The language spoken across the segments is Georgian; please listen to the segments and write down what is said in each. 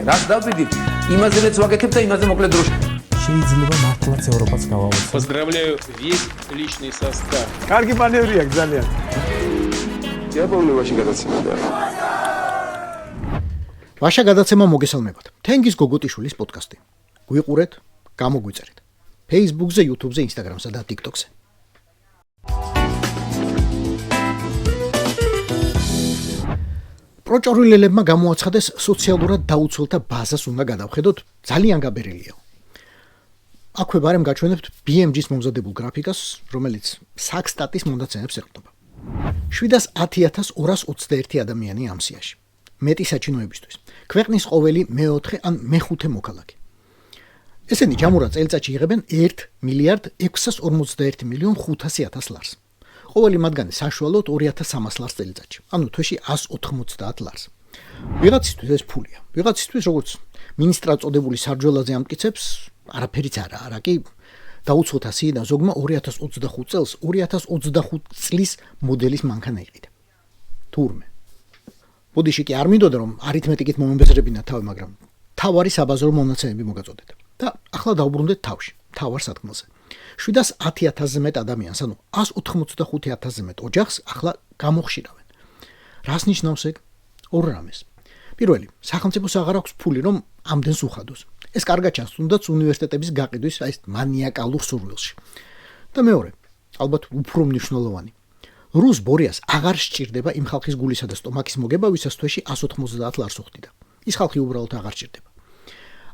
რას დავბედით, იმაზე მეც ვაკეთებ და იმაზე მოკლედ დროში. შეიძლება მართლაც ევროპაც გავავოცო. Поздравляю весь личный состав. კარგი მანევრია ძალიან. დიაპოვნებაში გადაცემდა. ვაშა გადაცემა მოგესალმებათ. თენგის გოგოტიშვილის პოდკასტი. გვიყურეთ, გამოგვიწერეთ. Facebook-ზე, YouTube-ზე, Instagram-სა და TikTok-ზე. პროჭორილელებმა გამოაცხადეს სოციალურად დაუცველთა ბაზას უნდა გადავხედოთ, ძალიან გაბერილია. აქვე ბარემ გაჩვენებთ BMG-ს მომზადებულ გრაფიკას, რომელიც საქსტატის მონაცემებს ეყრდნობა. 710,221 ადამიანი ამ სიაში. მეტი საჩინოებისთვის. ქვეყნის ყოველი მეოთხე ან მეხუთე მოქალაქე. ესენი ჯამურად წელიწადში იღებენ 1,641,500,000 ლარს. ყოველი მათგანი საშუალოდ 2,300 ლარს წელიწადში. ანუ თვეში 190 ლარს. ვიღაცისთვის ეს ფულია. ვიღაცისთვის როგორც მინისტრად წოდებული სარჯველაზე ამტკიცებს, არაფერიც არა კი დაუცველთა სიიდან ზოგმა 2025 წელს 2025 წლის მოდელის მანქანა იყიდა. თურმე. ბოდიში კი არ მინდოდა რომ არითმეტიკით მომებეზრებინა თავი, მაგრამ თავარი საბაზრო მონაცემები მოგაწოდეთ. და ახლა დავბრუნდეთ თავში, თავარ სათქმელზე. 710,000-ზე მეტ ადამიანს, ანუ 185,000-ზე მეტ ოჯახს ახლა გამოხშირავენ. რას ნიშნავს ეგ? ორ რამეს. პირველი, სახელმწიფოს აღარ აქვს ფული, რომ ამდენს უხადოს. ეს კარგად ჩანს თუნდაც უნივერსიტეტების გაყიდვის ეს მანიაკალურ სურვილში. და მეორე, ალბათ უფრო მნიშვნელოვანი. რუს ბორიას აღარ სჭირდება იმ ხალხის გულისა და სტომაქის მოგება, ვისაც თვეში 190 ლარს უხდიდა. ის ხალხი უბრალოდ აღარ სჭირდება.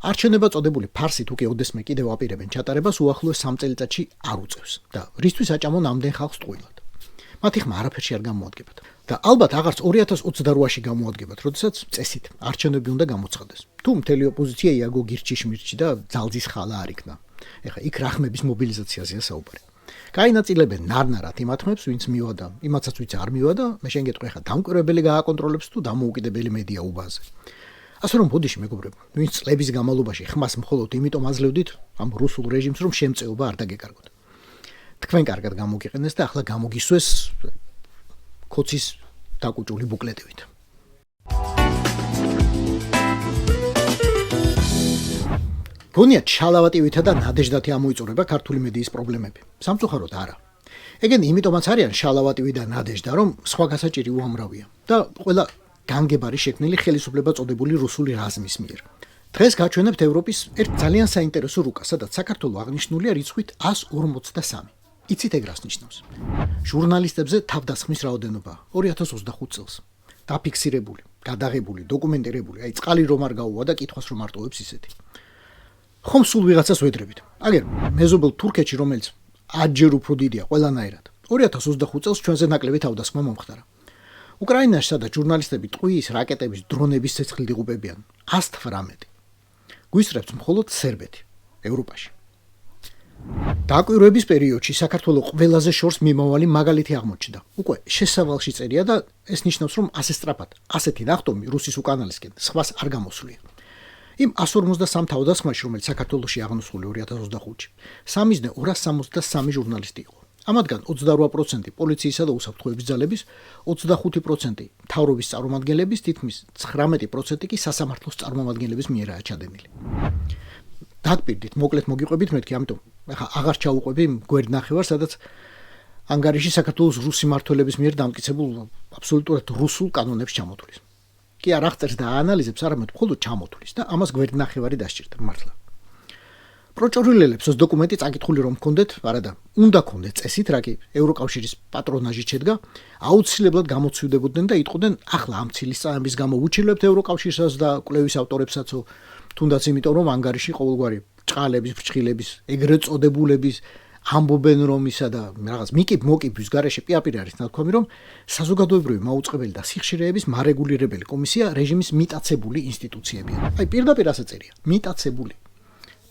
არჩენება წოდებული ფარსით უკვე ოდესმე კიდევ აპირებენ ჩატარებას უახლოეს 3 წელიწადში არ უწევს და რისთვის აჭამონ ამდენ ხალხს ტყუილად. მათი ხმა არაფერში არ გამოადგებათ და ალბათ აღარც 2028-ში გამოადგებათ, როდესაც წესით არჩევნები უნდა გამოცხადდეს. თუ მთელი ოპოზიცია იაგო გირჩიშმირჩი და ძალზის ხალა არ იქნა. ეხა იქ რახმების მობილიზაციაზეა საუბარი. გაინაწილებენ ნარნარად იმ ათმებს, ვინც მივადა, იმაცაც ვინც არ მივადა, მე შენ გეტყვი ხა დამკვირვებელი გააკონტროლებს თუ დამოუკიდებელი მედია უბანზე. ასე რომ ბოდიში მეგობრებო, ვინც წლების განმავლობაში ხმას მხოლოდ იმიტომ აძლევდით ამ რუსულ რეჟიმს, რომ შემწეობა არ დაგეკარგოთ. თქვენ კარგად გამოგიყენეს და ახლა გამოგისვეს ქოცის დაკუჭული ბუკლეტივით. გონიათ შალავატივითა და ნადეჟდათი ამოიწურება ქართული მედიის პრობლემები. სამწუხაროდ არა. ეგენ იმიტომაც არიან შალავატივი და ნადეჟდა, რომ სხვა გასაჭირი უამრავია და ყველა განგებარი შექმნილი ხელისუფლება წოდებული რუსული რაზმის მიერ. დღეს გაჩვენებთ ევროპის ერთ ძალიან საინტერესო რუკას, სადაც საქართველო აღნიშნულია რიცხვით 153. იცით ეგ რას ნიშნავს? ჟურნალისტებზე თავდასხმის რაოდენობა 2025 წელს. დაფიქსირებული, გადაღებული, დოკუმენტირებული, აი წყალი რომ არ გაუვა და კითხვას რომ არტოვებს ისეთი. ხომ სულ ვიღაცას ვედრებით. აგერ მეზობელ თურქეთში, რომელიც ათჯერ უფრო დიდია ყველანაირად. 2025 წელს ჩვენზე ნაკლები თავდასხმა მომხდარა. უკრაინაში სადაც ჟურნალისტები ტყუის, რაკეტების, დრონების ცეცხლით იღუპებიან 118. გვისწრებს მხოლოდ სერბეთი ევროპაში. დაკვირვების პერიოდში საქართველოს ყველაზე შორს მიმავალი მაგალითი აღმოჩნდა. უკვე შესავალში წერია და ეს ნიშნავს, რომ ასე სწრაფად, ასეთი ნახტომი რუსის უკანალისკენ სხვას არ გამოსვლია. იმ 153 თავდასხმაში, რომელიც საქართველოში აღმოსული 2025-ში, სამიზნე 263 ჟურნალისტი იყო. ამათგან 28% პოლიციისა და უსაფრთხოების ძალების, 25% მთავრობის წარმომადგენლების, თითქმის 19% კი სასამართლოს წარმომადგენლების მიერაა ჩადენილი. დაგპირდით, მოკლედ მოგიყვებით მეთქი, ამიტომ ახლა აღარ ჩაუყვები გვერდნახევარს, სადაც ანგარიში საქართველოს რუსი მმართველების მიერ დამტკიცებულ აბსოლუტურად რუსულ კანონებს ჩამოთვლის. კი არ აღწერს და აანალიზებს, არამედ მხოლოდ ჩამოთვლის და ამას გვერდნახევარი დასჭირდა მართლა. პროჭორილელებს ეს დოკუმენტი წაკითხული რომ მქონდეთ, არადა, უნდა ქონდეთ წესით, რა კი ევროკავშირის პატრონაჟით შედგა, აუცილებლად გამოცივდებოდნენ და იტყოდნენ, ახლა ამ ცილის წამების გამო უჩილებთ ევროკავშირსაც და კვლევის ავტორებსაცო, თუნდაც იმიტომ რომ ანგარიში ყოველგვარი ჭყალების, ფრჩხილების, ეგრეთ წოდებულების ამბობენ რომ ისა და რაღაც მოკიბვის გარეშე პირ არის ნათქვამი, რომ საზოგადოებრივი მაუწყებელი და სიხშირეების მარეგულირებელი კომისია რეჟიმის მიტაცებული ინსტიტუციებია. აი პირდაპირ ასე წერია, მიტაცებული.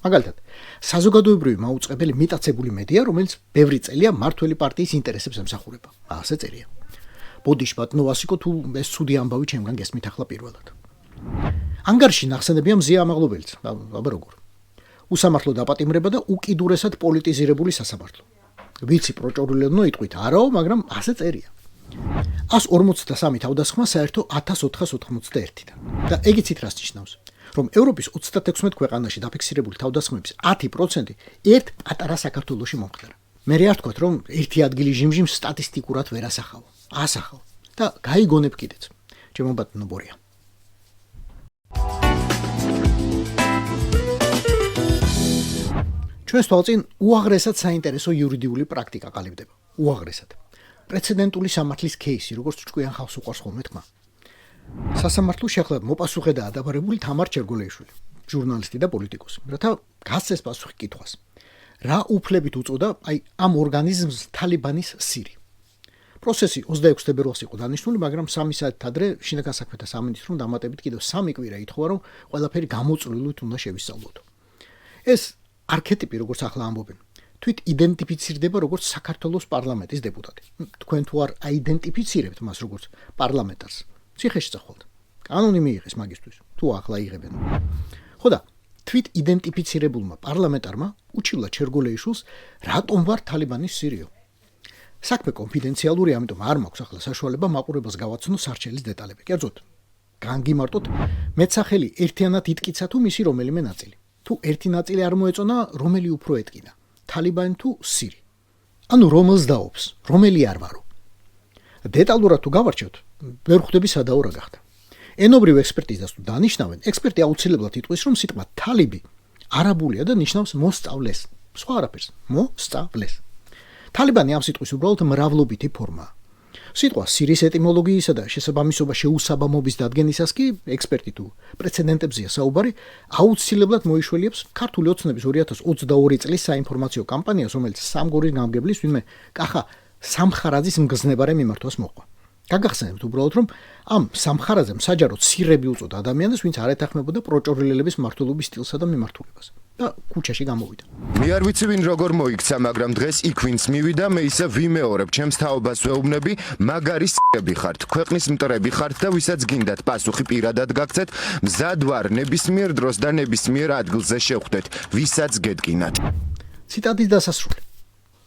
მაგალითად, საზოგადოებრივი მაუწყებელი მიტაცებული მედია, რომელიც ბევრი წელია მართველი პარტიის ინტერესებს ემსახურება. ასე წერია. ბოდიში ბატონო ვასიკო, თუ ეს ცუდი ამბავი ჩემგან გესმით ახლა პირველად. ანგარიში ნახსენებია მზია ამაღლობელიც, აბა როგორ. უსამართლო დაპატიმრება და უკიდურესად პოლიტიზირებული სასამართლო. ვიცი პროჭორილენო იტყვით არაო, მაგრამ ასე წერია. 153 თავდასხმა საერთო 1491-დან. და ეგ იცით რას ნიშნავს? რომ ევროპის 36 ქვეყანაში დაფიქსირებული თავდასხმების 10% ერთ პატარა საქართველოში მომხდარა. მე რა ვთქვათ, რომ ერთი ადგილი ჟიმჟიმს სტატისტიკურად ვერ ასახავ. ასახავ და გაიგონებ კიდეც. ჩემო ბატონო ბორია. ჩვენს თვალწინ უაღრესად საინტერესო იურიდიული პრაქტიკა ყალიბდება. უაღრესად. პრეცედენტული სამართლის кейსი, როგორც ჭკვიან ხალხს უყვარს ხოლმე თქმა. სასამართლოში ახლა მოპასუხედაა დაბარებული თამარ ჩერგოლეიშვილი, ჟურნალისტი და პოლიტიკოსი. რათა გასცეს პასუხი კითხვას. რა უფლებით უწოდა ამ ორგანიზმს თალიბანის სირი? პროცესი 26 თებერვალს იყო დანიშნული, მაგრამ 3 საათით ადრე შინაგან საქმეთა სამინისტრომ დამატებით კიდევ 3 კვირა ითხოვა, რომ ყველაფერი გამოწვეულით უნდა შევისწავლოთ. ეს არქეტიპი, როგორც ახლა ამბობენ, თვით იდენტიფიცირდება როგორც საქართველოს პარლამენტის დეპუტატი. თქვენ თუ არ აიდენტიფიცირებთ მას როგორც პარლამენტარს, ციხეში წახვალთ. კანონი მიიღეს მაგისთვის, თუ ახლა იღებენ. ხო და თვით იდენტიფიცირებულმა პარლამენტარმა უჩივლა ჩერგოლეიშვილს, რატომ ვარ თალიბანის სირიო. საქმე კონფიდენციალურია, ამიტომ არ მაქვს ახლა საშუალება მაყურებელს გავაცნო სარჩელის დეტალები. კერძოდ, განგიმარტოთ მეცახელი ერთიანად იტკიცა თუ მისი რომელიმე ნაწილი. თუ ერთი ნაწილი არ მოეწონა, რომელი უფრო ეტკინა, თალიბანი თუ სირი. ანუ რომელს დაობს, რომელი არ ვარო. დეტალურად თუ გავარჩევთ, ვერ ხვდები სადაო რა გახდა. ენობრივ ექსპერტიზას თუ დანიშნავენ, ექსპერტი აუცილებლად იტყვის, რომ სიტყვა თალიბი არაბულია და ნიშნავს მოსწავლეს. სხვა არაფერს, მოსწავლეს. თალიბანი ამ სიტყვის უბრალოდ მრავლობითი ფორმაა. სიტყვა სირის ეტიმოლოგიისა და შესაბამისობა შეუსაბამობის დადგენისას კი ექსპერტი თუ პრეცედენტებზია საუბარი, აუცილებლად მოიშველიებს ქართული ოცნების 2022 წლის საინფორმაციო კამპანიას, რომელიც სამგორის გამგებლის ვინმე კახა სამხარაძის მგზნებარე მიმართვას მოყვა. გაგახსენებთ უბრალოდ, რომ ამ სამხარაძემ საჯაროდ სირები უწოდა ადამიანს, ვინც არ ეთანხმებოდა პროჭორილელების მმართველობის სტილსა და მიმართულებას და ქუჩაში გამოვიდა. მე არ ვიცი ვინ როგორ მოიქცა, მაგრამ დღეს იქ ვინც მივიდა, მე ისე ვიმეორებ, ჩემს თაობას ვეუბნები, მაგარი სები ხართ, ქვეყნის მტრები ხართ და ვისაც გინდათ პასუხი პირადად გაგცეთ, მზად ვარ ნებისმიერ დროს და ნებისმიერ ადგილზე შევხვდეთ, ვისაც გეტკინათ. ციტატის დასასრული.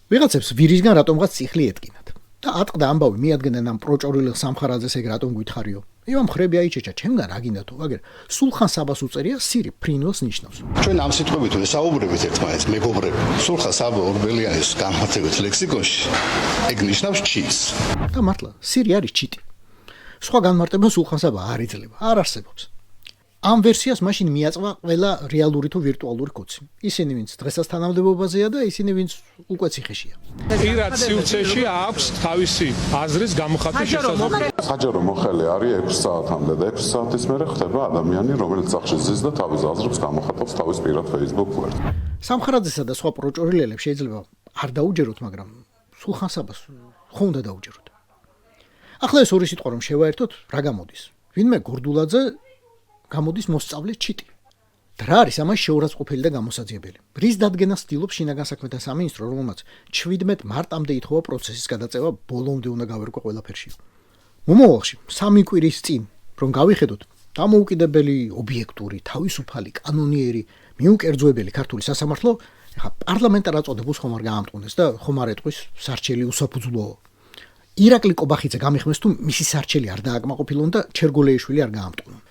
ვიღაცებს ვირისგან რატომღაც ციხლი ეტკინათ. და ატყდა ამბავი მიადგნენ ამ პროჭორილელ სამხარაძეს ეგ რატომ გითხარიო. ევამ ხრები აიჭეჭა, ჩემგან რა გინდა თუ, აგერ სულხან საბას უწერია სირი ფრინველს ნიშნავს. ჩვენ ამ სიტყვებით ვესაუბრებით ერთმანეთს, მეგობრები. სულხან საბა ორბელიანის განმარტებით ლექსიკონში ეგ ნიშნავს ჩიტს. და მართლა, სირი არის ჩიტი. სხვა განმარტება სულხან საბა არ იძლევა, არ არსებობს. ამ ვერსიას მაშინ მიაწვა ყველა რეალური თუ ვირტუალური კოდში. ისინი, ვინც დღესაც თანამდებობაზეა და ისინი, ვინც უკვე ციხეშია. პირად სივრცეში აქვს თავისი აზრის გამოხატვის შესაძლებლობა. საჯარო მოხელე არის 6 საათამდე და 6 საათის მერე ხდება ადამიანი, რომელიც სახში ზის და თავის აზრებს გამოხატავს თავის პირად Facebook გვერდზე. სამხარაძესა და სხვა პროჭორილელებს შეიძლება არ დაუჯეროთ, მაგრამ სულხან საბას ხო უნდა დაუჯეროთ. ახლა ეს ორი სიტყვა რომ შევაერთოთ, რა გამოდის? ვინმე გორდულაძე გამოდის მოსწავლე ჩიტი. რა არის ამას შეურაცხყოფელი და გამოსაძიებელი? რის დადგენას ცდილობს შინაგან საქმეთა სამინისტრო, რომელმაც 17 მარტამდე ითხოვა პროცესის გადაწევა, ბოლომდე უნდა გავერკვე ყველაფერში. მომავალში 3 კვირის წინ, რომ გავიხედოთ დამოუკიდებელი, ობიექტური, თავისუფალი, კანონიერი, მიუკერძოებელი ქართული სასამართლო, ეხა პარლამენტარ აწოდებას ხომ არ გაამტყუნეს და ხომ არ ეტყვის სარჩელი უსაფუძვლოა. ირაკლი კობახიძე გამიხმეს თუ მისი სარჩელი არ დააკმაყოფილონ და ჩერგოლეიშვილი არ გაამტყუნონ.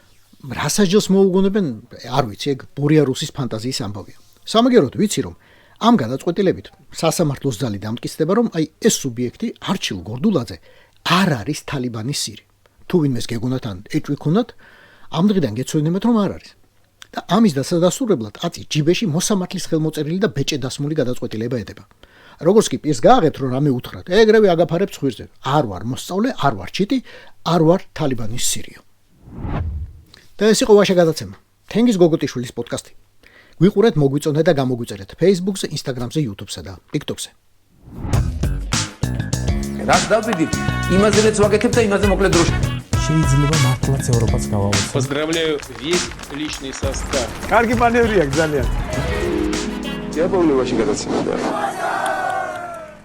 რასაჯელს მოუგონებენ, არ ვიცი, ეგ ბორია რუსის ფანტაზიის ამბავია. სამაგეროდ ვიცი, რომ ამ გადაწყვეტილებით სასამართლოს ძალი დამტკიცდება, რომ ეს სუბიექტი არჩილ გორდულაძე არ არის თალიბანის სირი. თუ ვინმეს გეგონათ ან ეჭვი ქონათ, ამ დღიდან გეცვენებათ, რომ არ არის. და ამის დასადასტურებლად აწი ჯიბეში მოსამართლის ხელმოწერილი და ბეჭე დასმული გადაწყვეტილება ედება. როგორც კი პირს გააღებთ, რომ რამე უთხრათ, ეგრევე აგაფარებ ცხვირზე. არ ვარ მოსწავლე, არ ვარ ჩიტი, არ ვარ თალიბანის სირიო. და ეს იყო ვაშა გადაცემა. თენგიზ გოგოტიშვილის პოდკასტი. გვიყურეთ, მოგვიწონეთ და გამოგვიწერეთ Facebook-ზე, Instagram-ზე, YouTube-სა და TikTok-ზე. რაც დავდიდით, იმაზეც ვაკეთებ და იმაზე მოკლედ დროში. შეიძლება მართლაც ევროპაც გავავოცოთ. Поздравляю весь личный состав. კარგი მანევრია ძალიან. Я помню, очень гадаться надо.